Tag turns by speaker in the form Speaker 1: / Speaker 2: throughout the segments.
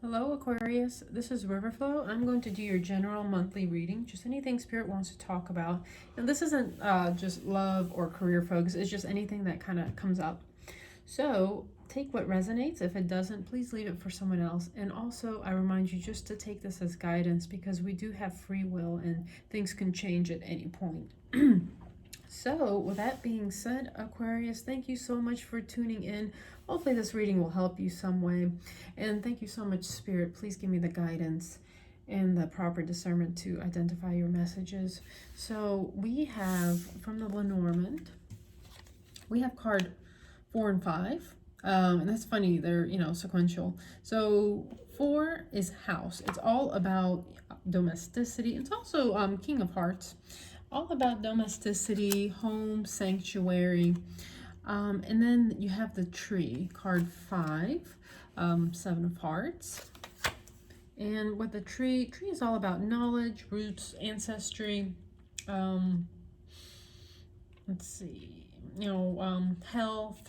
Speaker 1: Hello Aquarius, this is Riverflow. I'm going to do your general monthly reading, just anything Spirit wants to talk about. And this isn't just love or career focus, it's just anything that kind of comes up. So take what resonates. If it doesn't, please leave it for someone else. And also, I remind you just to take this as guidance because we do have free will and things can change at any point. So, with that being said, Aquarius, thank you so much for tuning in. Hopefully, this reading will help you some way. And thank you so much, Spirit. Please give me the guidance and the proper discernment to identify your messages. So, we have from the Lenormand, we have card 4 and 5. And that's funny, they're, sequential. So, 4 is house, it's all about domesticity. It's also King of Hearts, all about domesticity, home, sanctuary. And then you have the tree, card 5, 7 of Hearts. And with the tree is all about knowledge, roots, ancestry. Let's see, health,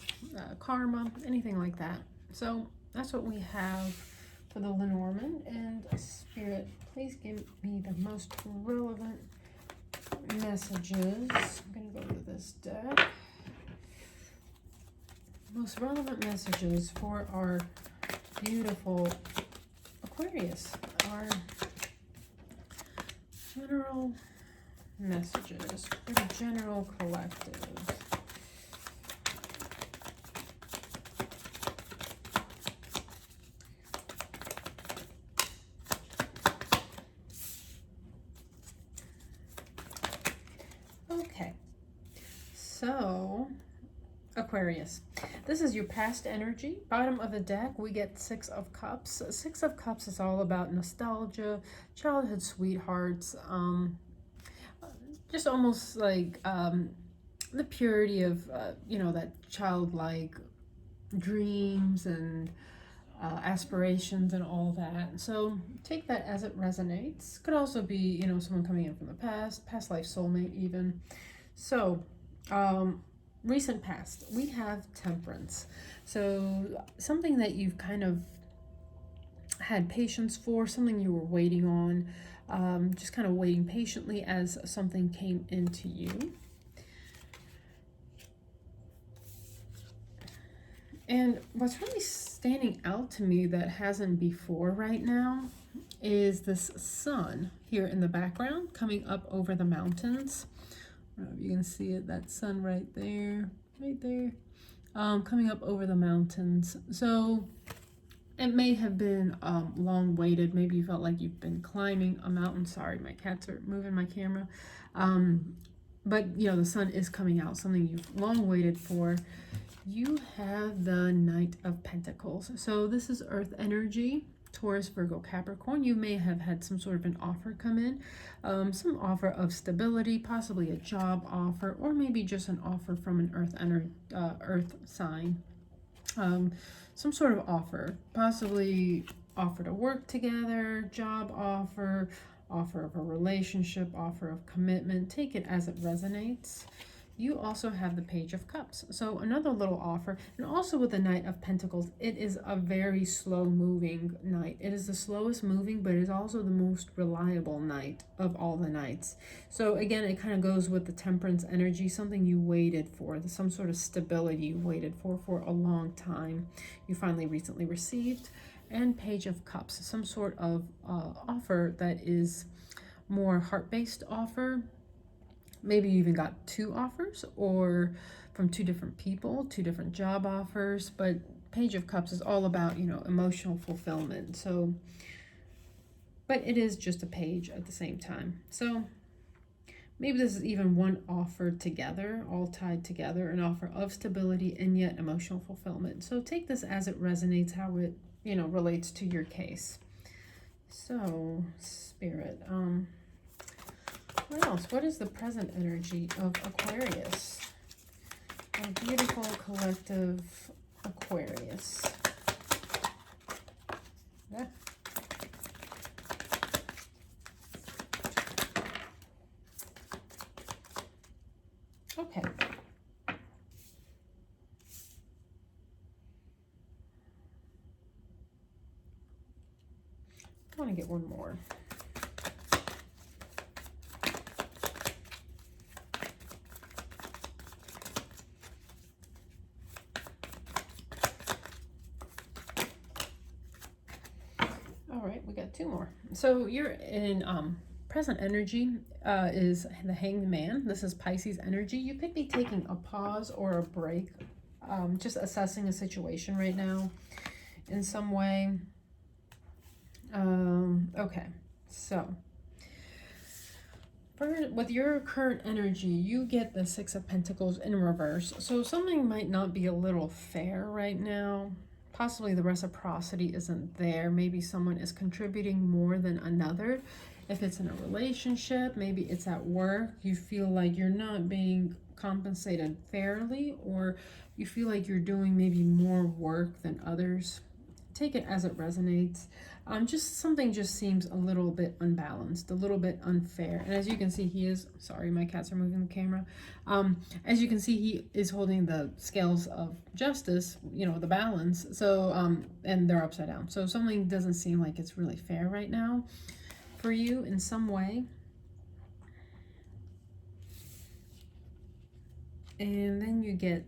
Speaker 1: karma, anything like that. So that's what we have for the Lenormand. And Spirit, please give me the most relevant messages. I'm going to go to this deck. Most relevant messages for our beautiful Aquarius. Our general messages for the general collective. Okay, so Aquarius, this is your past energy. Bottom of the deck, we get 6 of Cups. 6 of Cups is all about nostalgia, childhood sweethearts, just almost like the purity of, that childlike dreams and aspirations and all that. So take that as it resonates. Could also be, someone coming in from the past life soulmate even. So, recent past, we have Temperance. So something that you've kind of had patience for, something you were waiting on, just kind of waiting patiently as something came into you. And what's really standing out to me that hasn't before right now is this sun here in the background coming up over the mountains. I don't know if you can see it, that sun right there, coming up over the mountains. So it may have been long waited. Maybe you felt like you've been climbing a mountain. Sorry, my cats are moving my camera. But the sun is coming out, something you've long waited for. You have the Knight of Pentacles. So this is Earth energy, Taurus, Virgo, Capricorn. You may have had some sort of an offer come in, some offer of stability, possibly a job offer, or maybe just an offer from an Earth sign. Some sort of offer, possibly offer to work together, job offer, offer of a relationship, offer of commitment. Take it as it resonates. You also have the Page of Cups. So another little offer. And also with the Knight of Pentacles, it is a very slow moving knight. It is the slowest moving, but it is also the most reliable knight of all the knights. So again, it kind of goes with the Temperance energy, something you waited for, some sort of stability you waited for a long time. You finally recently received. And Page of Cups, some sort of offer that is more heart-based offer. Maybe you even got 2 offers or from 2 different people, 2 different job offers. But Page of Cups is all about, emotional fulfillment. So, but it is just a page at the same time. So maybe this is even one offer together, all tied together, an offer of stability and yet emotional fulfillment. So take this as it resonates, how it, relates to your case. So, Spirit, what else? What is the present energy of Aquarius? A beautiful collective Aquarius. Yeah. Okay. I want to get one more. All right, we got two more. So you're in present energy is the Hanged Man. This is Pisces energy. You could be taking a pause or a break, just assessing a situation right now in some way. Okay, so with your current energy, you get the Six of Pentacles in reverse. So something might not be a little fair right now. Possibly the reciprocity isn't there. Maybe someone is contributing more than another. If it's in a relationship, maybe it's at work. You feel like you're not being compensated fairly, or you feel like you're doing maybe more work than others. Take it as it resonates. Just something just seems a little bit unbalanced, a little bit unfair. And as you can see, he is, sorry, my cats are moving the camera. As you can see, he is holding the scales of justice, you know, the balance. So, and they're upside down. So something doesn't seem like it's really fair right now for you in some way. And then you get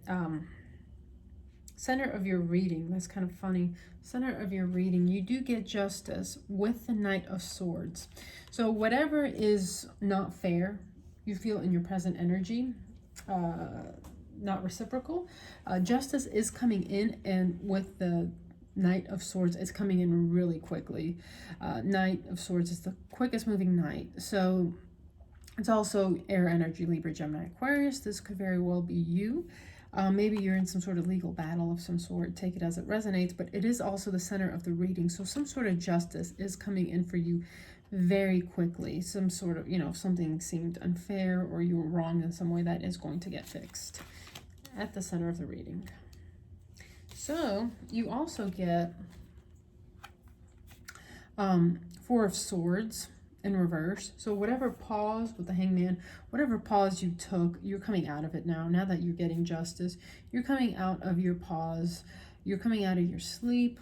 Speaker 1: center of your reading. That's kind of funny. Center of your reading, you do get justice with the Knight of Swords. So whatever is not fair, you feel in your present energy, not reciprocal, justice is coming in, and with the Knight of Swords, it's coming in really quickly. Knight of Swords is the quickest moving knight. So it's also air energy, Libra, Gemini, Aquarius. This could very well be you. Maybe you're in some sort of legal battle of some sort. Take it as it resonates, but it is also the center of the reading. So some sort of justice is coming in for you very quickly. Some sort of, you know, if something seemed unfair or you were wrong in some way, that is going to get fixed at the center of the reading. So you also get Four of Swords in reverse. So whatever pause with the Hangman, whatever pause you took, you're coming out of it now. Now that you're getting justice, you're coming out of your pause. You're coming out of your sleep,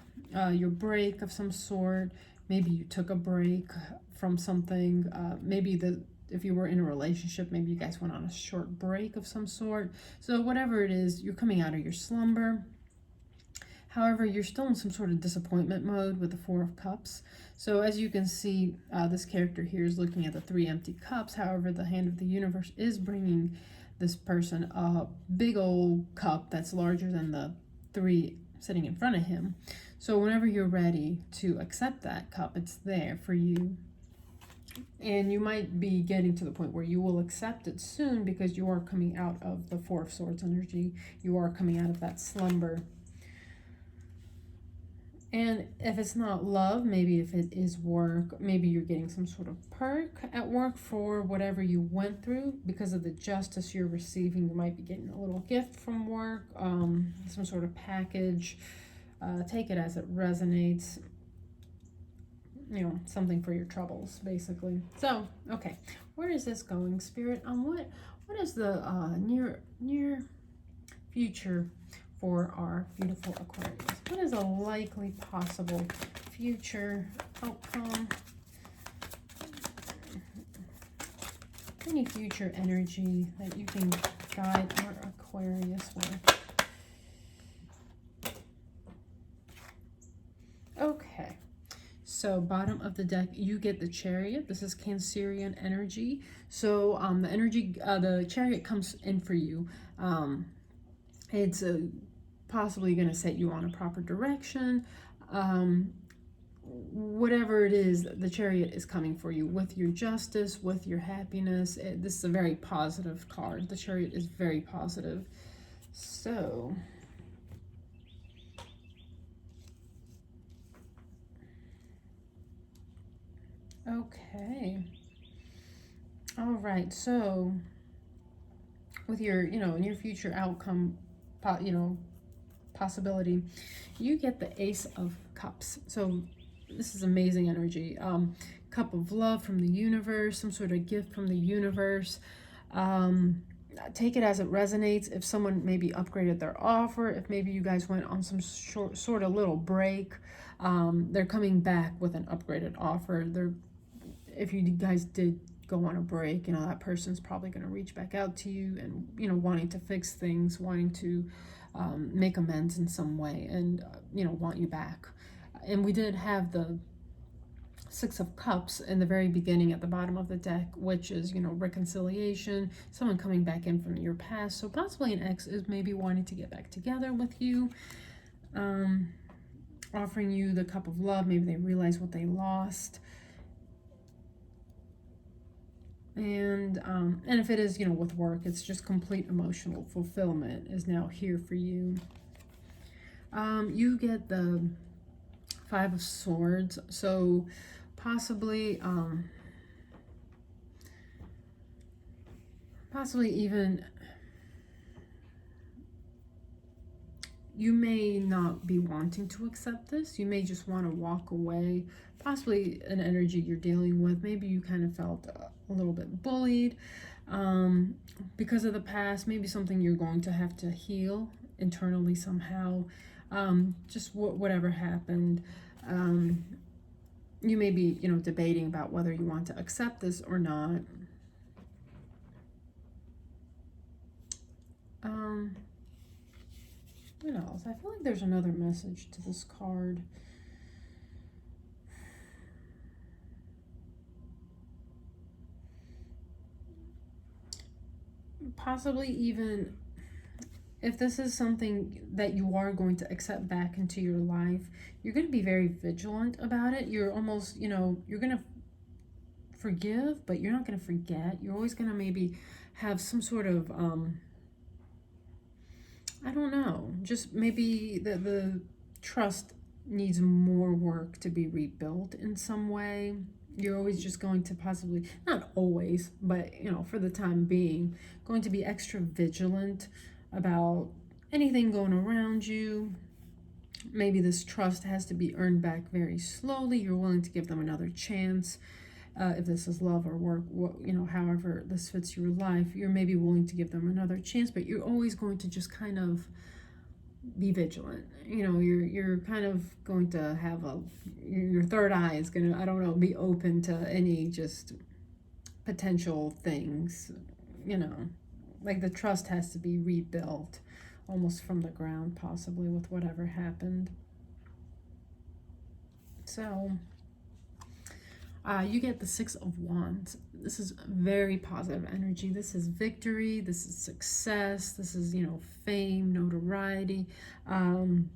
Speaker 1: your break of some sort. Maybe you took a break from something. Maybe if you were in a relationship, maybe you guys went on a short break of some sort. So whatever it is, you're coming out of your slumber. However, you're still in some sort of disappointment mode with the Four of Cups. So as you can see, this character here is looking at the three empty cups. However, the hand of the universe is bringing this person a big old cup that's larger than the three sitting in front of him. So whenever you're ready to accept that cup, it's there for you. And you might be getting to the point where you will accept it soon, because you are coming out of the Four of Swords energy. You are coming out of that slumber. And if it's not love, maybe if it is work, maybe you're getting some sort of perk at work for whatever you went through. Because of the justice you're receiving, you might be getting a little gift from work, some sort of package. Take it as it resonates. You know, something for your troubles, basically. So, okay, where is this going, Spirit? What is the near future for our beautiful Aquarius? What is a likely possible future outcome? Any future energy that you can guide our Aquarius with? Okay, so bottom of the deck, you get the Chariot. This is Cancerian energy. So the energy, the Chariot comes in for you. It's possibly going to set you on a proper direction. Whatever it is, the Chariot is coming for you with your justice, with your happiness. This is a very positive card. The Chariot is very positive. So, okay. All right. So, with your, in your future outcome, possibility, you get the Ace of Cups. So this is amazing energy. Cup of love from the universe, some sort of gift from the universe. take it as it resonates. If someone maybe upgraded their offer, if maybe you guys went on some sort of little break, they're coming back with an upgraded offer. If you guys did go on a break, that person's probably going to reach back out to you and, wanting to fix things, wanting to make amends in some way, and, want you back. And we did have the Six of Cups in the very beginning at the bottom of the deck, which is, reconciliation, someone coming back in from your past. So possibly an ex is maybe wanting to get back together with you, offering you the Cup of Love. Maybe they realize what they lost. And if it is, with work, it's just complete emotional fulfillment is now here for you. You get the Five of Swords. So possibly even you may not be wanting to accept this. You may just want to walk away. Possibly an energy you're dealing with. Maybe you kind of felt a little bit bullied because of the past. Maybe something you're going to have to heal internally somehow. Just whatever happened. You may be, debating about whether you want to accept this or not. What else? I feel like there's another message to this card. Possibly even if this is something that you are going to accept back into your life, you're going to be very vigilant about it. You're almost, you're going to forgive, but you're not going to forget. You're always going to maybe have some sort of, I don't know, just maybe the trust needs more work to be rebuilt in some way. You're always just going to possibly, not always, but, for the time being, going to be extra vigilant about anything going around you. Maybe this trust has to be earned back very slowly. You're willing to give them another chance. If this is love or work, however this fits your life, you're maybe willing to give them another chance, but you're always going to just kind of be vigilant. You're kind of going to have your third eye is going to, I don't know, be open to any just potential things, like the trust has to be rebuilt almost from the ground, possibly with whatever happened. So you get the Six of Wands. This is very positive energy. This is victory. This is success. This is, fame, notoriety. And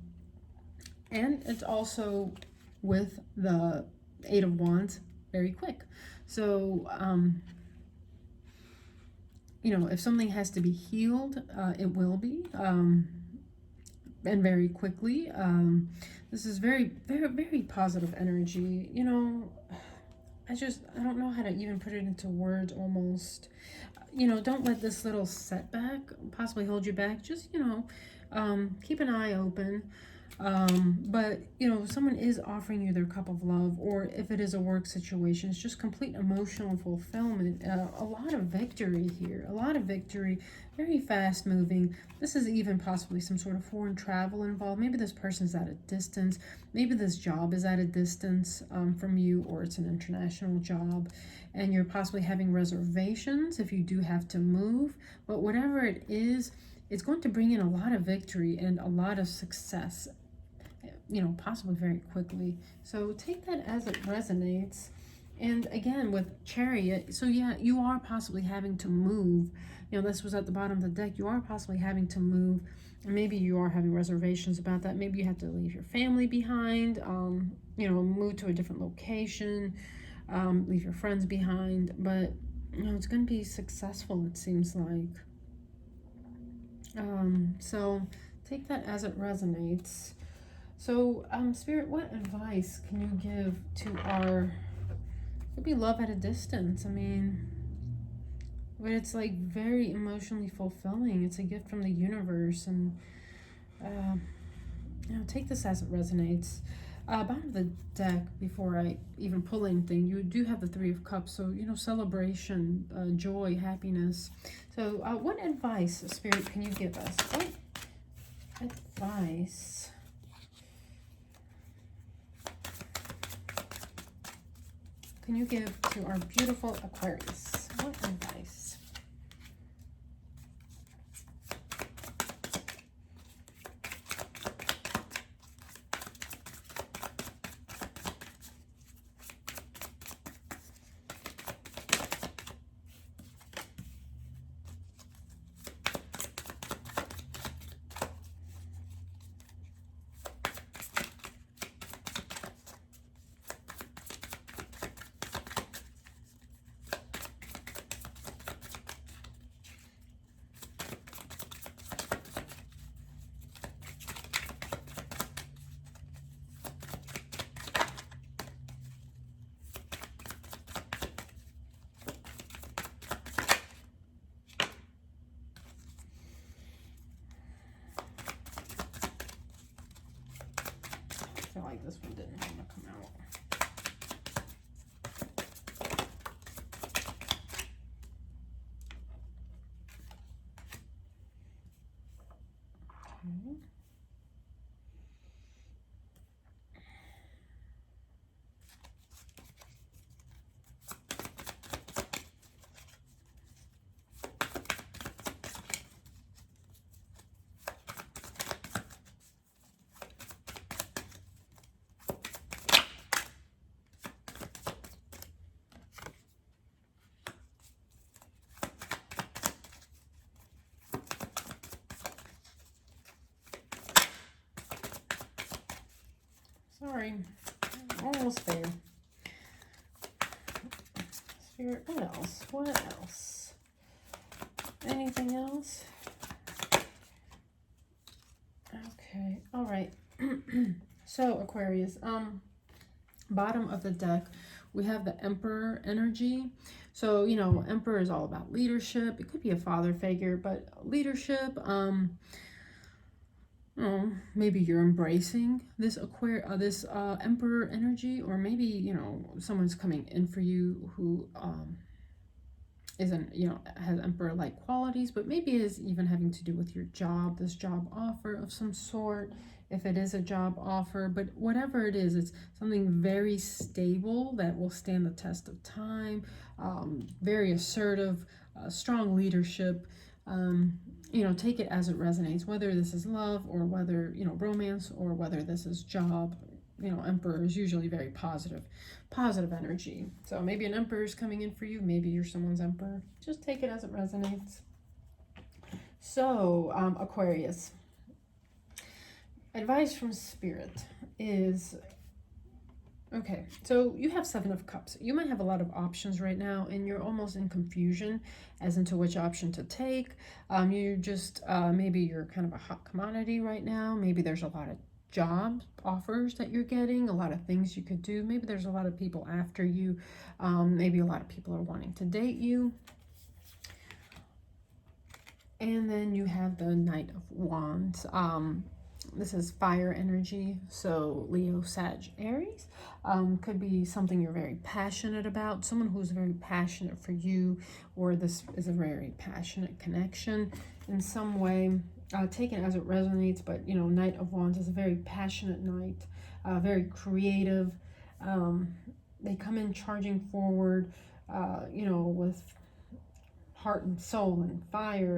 Speaker 1: it's also with the Eight of Wands, very quick. So, if something has to be healed, it will be, and very quickly. This is very, very, very positive energy. I don't know how to even put it into words almost. Don't let this little setback possibly hold you back. Just, keep an eye open. But, someone is offering you their cup of love, or if it is a work situation, it's just complete emotional fulfillment. A lot of victory here, a lot of victory, very fast moving. This is even possibly some sort of foreign travel involved. Maybe this person's at a distance. Maybe this job is at a distance from you, or it's an international job, and you're possibly having reservations if you do have to move. But whatever it is, it's going to bring in a lot of victory and a lot of success, possibly very quickly. So take that as it resonates. And again, with Chariot, so yeah, you are possibly having to move. This was at the bottom of the deck. You are possibly having to move. And maybe you are having reservations about that. Maybe you have to leave your family behind, move to a different location, leave your friends behind. But, it's going to be successful, it seems like. So take that as it resonates. So, Spirit, what advice can you give to could be love at a distance? But it's like very emotionally fulfilling. It's a gift from the universe, and take this as it resonates. Bottom of the deck, before I even pull anything, you do have the Three of Cups. So, you know, celebration, joy, happiness. So what advice, Spirit, can you give us? What advice can you give to our beautiful Aquarius? What advice? I feel like this one didn't want to come out. Okay. Sorry, almost there. Spirit, what else? What else? Anything else? Okay, all right. So Aquarius, bottom of the deck, we have the Emperor energy. So, you know, Emperor is all about leadership. It could be a father figure, but leadership, maybe you're embracing this Emperor energy, or maybe, you know, someone's coming in for you who isn't, you know, has Emperor-like qualities, but maybe is even having to do with your job, this job offer of some sort, if it is a job offer. But whatever it is, it's something very stable that will stand the test of time, very assertive, strong leadership. You know, take it as it resonates, whether this is love or whether, you know, romance, or whether this is job. You know, Emperor is usually very positive energy. So maybe an Emperor is coming in for you. Maybe you're someone's Emperor. Just take it as it resonates. So, Aquarius, advice from Spirit is, okay, so you have Seven of Cups. You might have a lot of options right now, and you're almost in confusion as into which option to take. You're just, maybe you're kind of a hot commodity right now. Maybe there's a lot of job offers that you're getting, a lot of things you could do. Maybe there's a lot of people after you. Maybe a lot of people are wanting to date you. And then you have the Knight of Wands. This is fire energy, so Leo, Sag, Aries. Could be something you're very passionate about, someone who's very passionate for you, or this is a very passionate connection in some way. Take it as it resonates, but, you know, Knight of Wands is a very passionate knight, very creative. They come in charging forward, you know, with heart and soul and fire,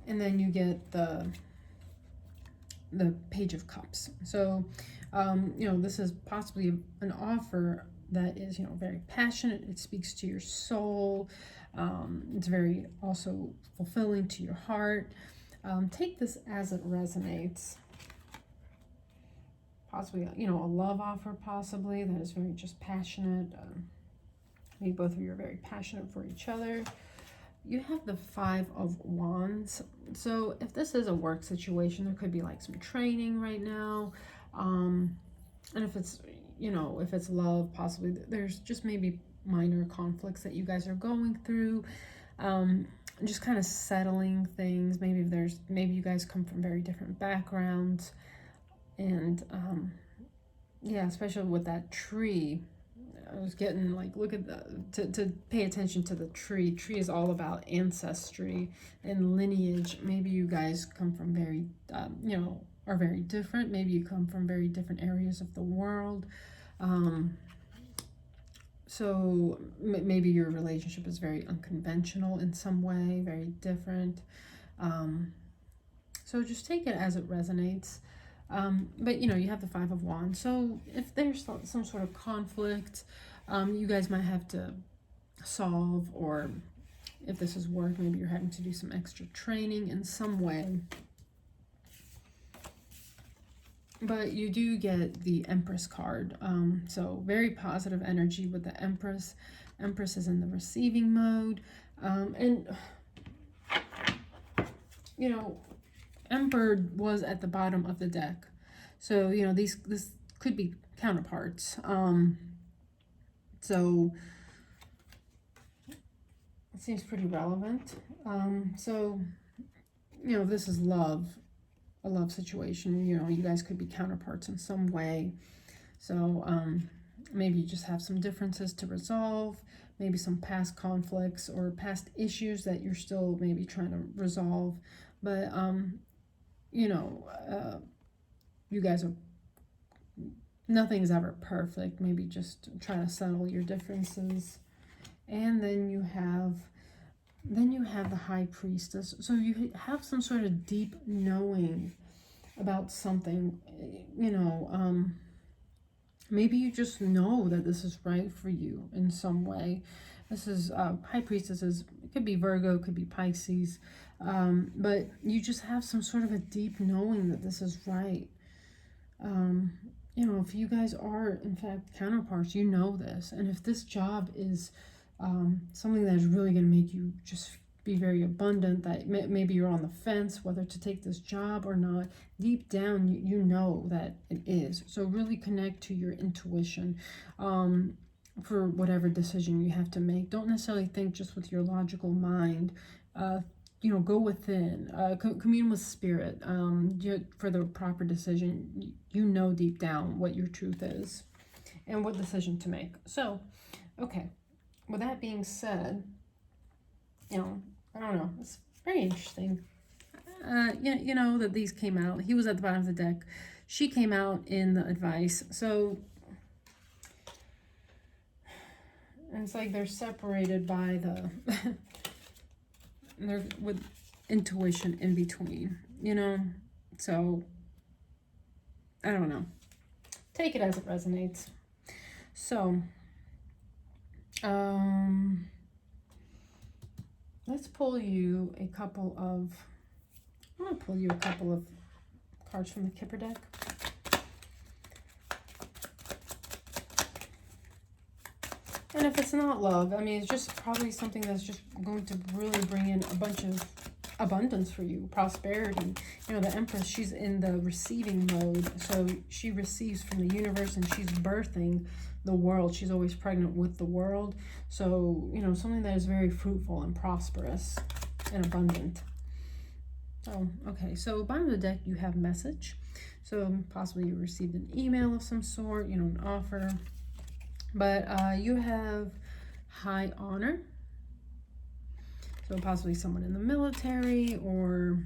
Speaker 1: and then you get the Page of Cups. So, you know, this is possibly an offer that is, you know, very passionate. It speaks to your soul. It's very also fulfilling to your heart. Take this as it resonates. Possibly, you know, a love offer, possibly, that is very just passionate. Maybe both of you are very passionate for each other. You have the Five of Wands. So if this is a work situation, there could be like some training right now. And if it's, you know, if it's love, possibly there's just maybe minor conflicts that you guys are going through. just kind of settling things. Maybe you guys come from very different backgrounds, and yeah, especially with that tree. I was getting like, look at to pay attention to the tree. Tree is all about ancestry and lineage. Maybe you guys come from very, you know, are very different. Maybe you come from very different areas of the world. So maybe your relationship is very unconventional in some way, very different. So just take it as it resonates. But you know, you have the Five of Wands. So if there's some sort of conflict, you guys might have to solve, or if this is work, maybe you're having to do some extra training in some way. But you do get the Empress card. So very positive energy with the Empress. Empress is in the receiving mode. And, you know, Emperor was at the bottom of the deck. So, you know, this could be counterparts. So it seems pretty relevant. So, you know, this is love. A love situation, you know, you guys could be counterparts in some way. So maybe you just have some differences to resolve, maybe some past conflicts or past issues that you're still maybe trying to resolve. But you know, you guys are, nothing's ever perfect. Maybe just try to settle your differences. And then you have the High Priestess. So you have some sort of deep knowing about something, you know, maybe you just know that this is right for you in some way. This is, High Priestess it could be Virgo, could be Pisces, but you just have some sort of a deep knowing that this is right. You know, if you guys are, in fact, counterparts, you know this. And if this job is something that is really going to make you just be very abundant, that maybe you're on the fence whether to take this job or not, deep down you know that it is. So really connect to your intuition for whatever decision you have to make. Don't necessarily think just with your logical mind. You know, go within, commune with spirit for the proper decision. You know deep down what your truth is and what decision to make. So, okay. With that being said, you know, I don't know, it's very interesting. You know that these came out. He was at the bottom of the deck. She came out in the advice. So, and it's like they're separated by the, they're with intuition in between, you know? So, I don't know. Take it as it resonates. So, let's pull you a couple of, I'm going to pull you a couple of cards from the Kipper deck. And if it's not love, I mean, it's just probably something that's just going to really bring in a bunch of abundance for you, prosperity. You know, the Empress, she's in the receiving mode. So she receives from the universe and she's birthing the world. She's always pregnant with the world. So, you know, something that is very fruitful and prosperous and abundant. Oh, okay. So bottom of the deck, you have message. So possibly you received an email of some sort, you know, an offer. But you have high honor. So possibly someone in the military, or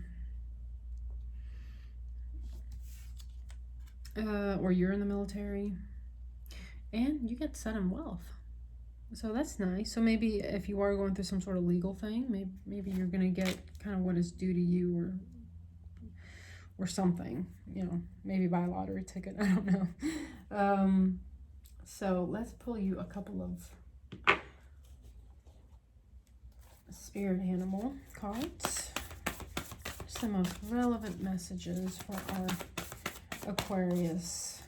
Speaker 1: you're in the military. And you get sudden wealth. So that's nice. So maybe if you are going through some sort of legal thing, maybe you're going to get kind of what is due to you, or something, you know, maybe buy a lottery ticket. I don't know. So let's pull you a couple of spirit animal cards. Just the most relevant messages for our Aquarius.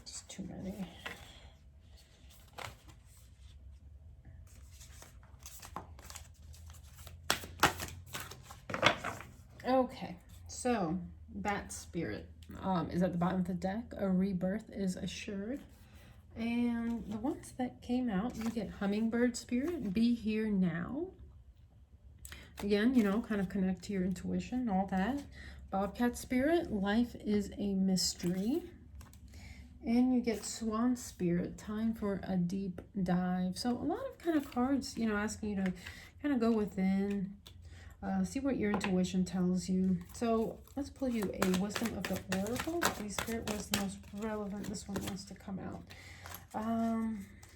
Speaker 1: Just too many. So that spirit is at the bottom of the deck. A rebirth is assured. And the ones that came out, you get hummingbird spirit, be here now. Again, you know, kind of connect to your intuition, all that. Bobcat spirit, life is a mystery. And you get swan spirit, time for a deep dive. So a lot of kind of cards, you know, asking you to kind of go within, see what your intuition tells you. So let's pull you a wisdom of the oracle. Please, spirit, what is the most relevant? This one wants to come out.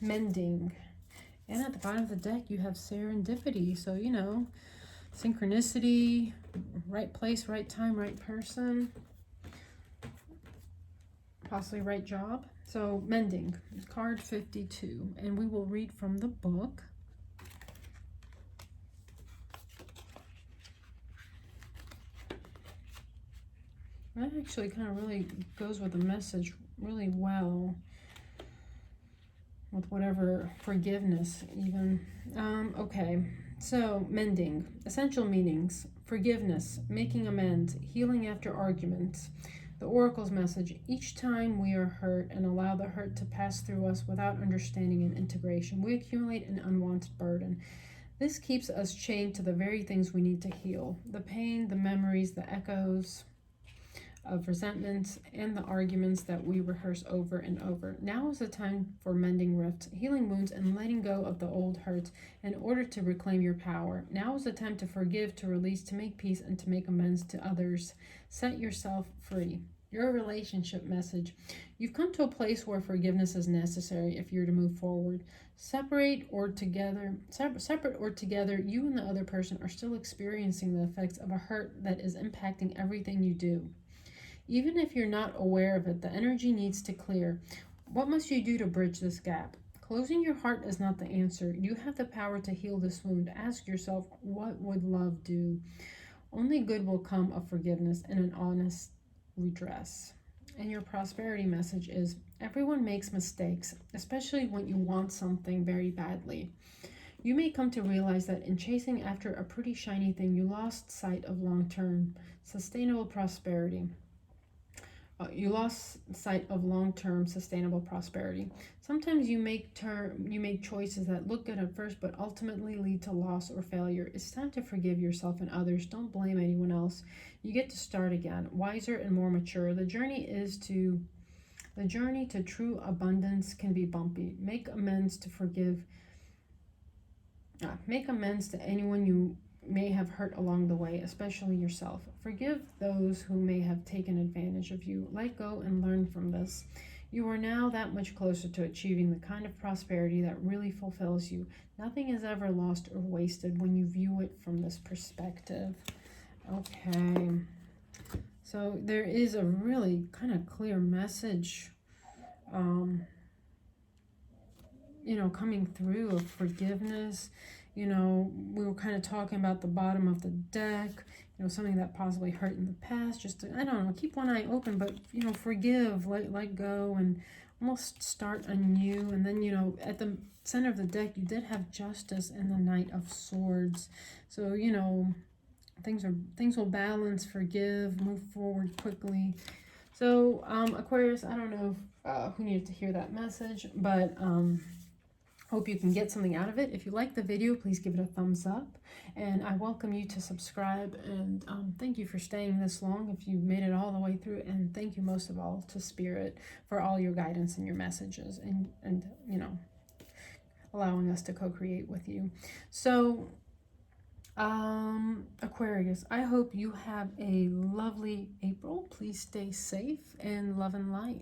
Speaker 1: Mending. And at the bottom of the deck, you have serendipity. So, you know, synchronicity, right place, right time, right person, possibly right job. So mending, card 52, and we will read from the book. That actually kind of really goes with the message really well, with whatever forgiveness even. Okay, so mending, essential meanings: forgiveness, making amends, healing after arguments. The oracle's message: each time we are hurt and allow the hurt to pass through us without understanding and integration, we accumulate an unwanted burden. This keeps us chained to the very things we need to heal: the pain, the memories, the echoes of resentments, and the arguments that we rehearse over and over. Now is the time for mending rifts, healing wounds, and letting go of the old hurts in order to reclaim your power. Now is the time to forgive, to release, to make peace, and to make amends to others. Set yourself free. Your relationship message: you've come to a place where forgiveness is necessary if you're to move forward. Separate or together, you and the other person are still experiencing the effects of a hurt that is impacting everything you do. Even if you're not aware of it, the energy needs to clear. What must you do to bridge this gap? Closing your heart is not the answer. You have the power to heal this wound. Ask yourself, what would love do? Only good will come of forgiveness and an honest redress. And your prosperity message is: everyone makes mistakes, especially when you want something very badly. You may come to realize that in chasing after a pretty shiny thing, you lost sight of long-term sustainable prosperity. Long-term sustainable prosperity. Sometimes you make choices that look good at first, but ultimately lead to loss or failure. It's time to forgive yourself and others. Don't blame anyone else. You get to start again, wiser and more mature. The journey to true abundance can be bumpy. Make amends to anyone you may have hurt along the way, especially yourself. Forgive those who may have taken advantage of you. Let go and learn from this. You are now that much closer to achieving the kind of prosperity that really fulfills you. Nothing is ever lost or wasted when you view it from this perspective. Okay, so there is a really kind of clear message coming through of forgiveness. We were kind of talking about the bottom of the deck, something that possibly hurt in the past. Just to, I don't know, keep one eye open, but, forgive, let go, and almost start anew. And then, at the center of the deck, you did have Justice and the Knight of Swords. So, things will balance, forgive, move forward quickly. So, Aquarius, I don't know who needed to hear that message, but hope you can get something out of it. If you like the video, please give it a thumbs up, and I welcome you to subscribe. And thank you for staying this long if you made it all the way through, and thank you most of all to Spirit for all your guidance and your messages, and allowing us to co-create with you. So Aquarius, I hope you have a lovely April. Please stay safe, and love and light.